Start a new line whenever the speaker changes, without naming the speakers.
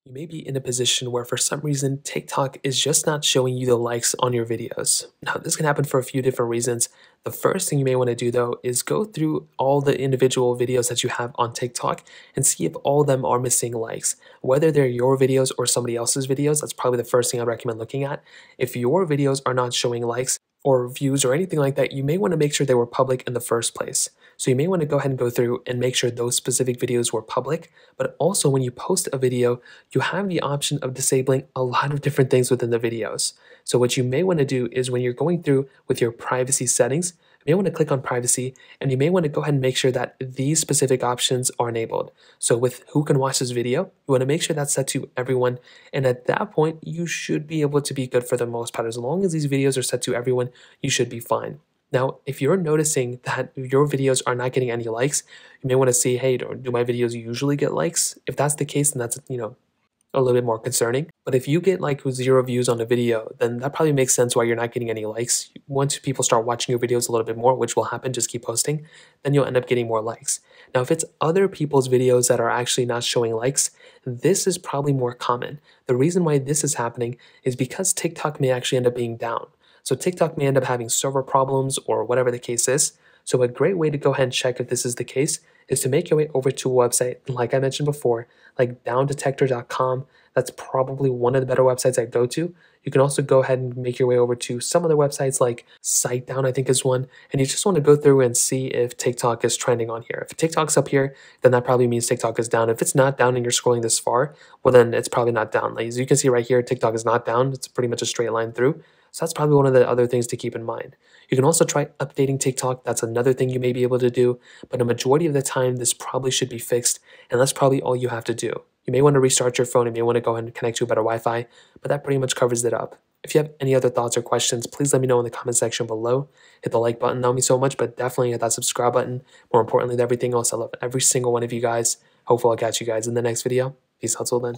You may be in a position where for some reason TikTok is just not showing you the likes on your videos. Now, this can happen for a few different reasons. The first thing you may want to do though is go through all the individual videos that you have on TikTok and see if all of them are missing likes. Whether they're your videos or somebody else's videos, that's probably the first thing I'd recommend looking at. If your videos are not showing likes or views or anything like that, you may want to make sure they were public in the first place. So you may want to go ahead and go through and make sure those specific videos were public, but also when you post a video, you have the option of disabling a lot of different things within the videos. So what you may want to do is when you're going through with your privacy settings, you may want to click on privacy and you may want to go ahead and make sure that these specific options are enabled. So with who can watch this video, you want to make sure that's set to everyone. And at that point, you should be able to be good for the most part. As long as these videos are set to everyone, you should be fine. Now, if you're noticing that your videos are not getting any likes, you may want to see, hey, do my videos usually get likes? If that's the case, then that's, a little bit more concerning. But if you get like 0 views on a video, then that probably makes sense why you're not getting any likes. Once people start watching your videos a little bit more, which will happen, just keep posting, then you'll end up getting more likes. Now, if it's other people's videos that are actually not showing likes, this is probably more common. The reason why this is happening is because TikTok may actually end up being down. So TikTok may end up having server problems or whatever the case is. So a great way to go ahead and check if this is the case is to make your way over to a website, like I mentioned before, like downdetector.com. That's probably one of the better websites I go to. You can also go ahead and make your way over to some other websites like SiteDown, I think is one. And you just want to go through and see if TikTok is trending on here. If TikTok's up here, then that probably means TikTok is down. If it's not down and you're scrolling this far, well, then it's probably not down. Like, as you can see right here, TikTok is not down. It's pretty much a straight line through. So that's probably one of the other things to keep in mind. You can also try updating TikTok. That's another thing you may be able to do, but a majority of the time, this probably should be fixed, and that's probably all you have to do. You may want to restart your phone and you may want to go ahead and connect to a better Wi-Fi, but that pretty much covers it up. If you have any other thoughts or questions, please let me know in the comment section below. Hit the like button, that would mean so much, but definitely hit that subscribe button. More importantly than everything else, I love every single one of you guys. Hopefully I'll catch you guys in the next video. Peace out till then.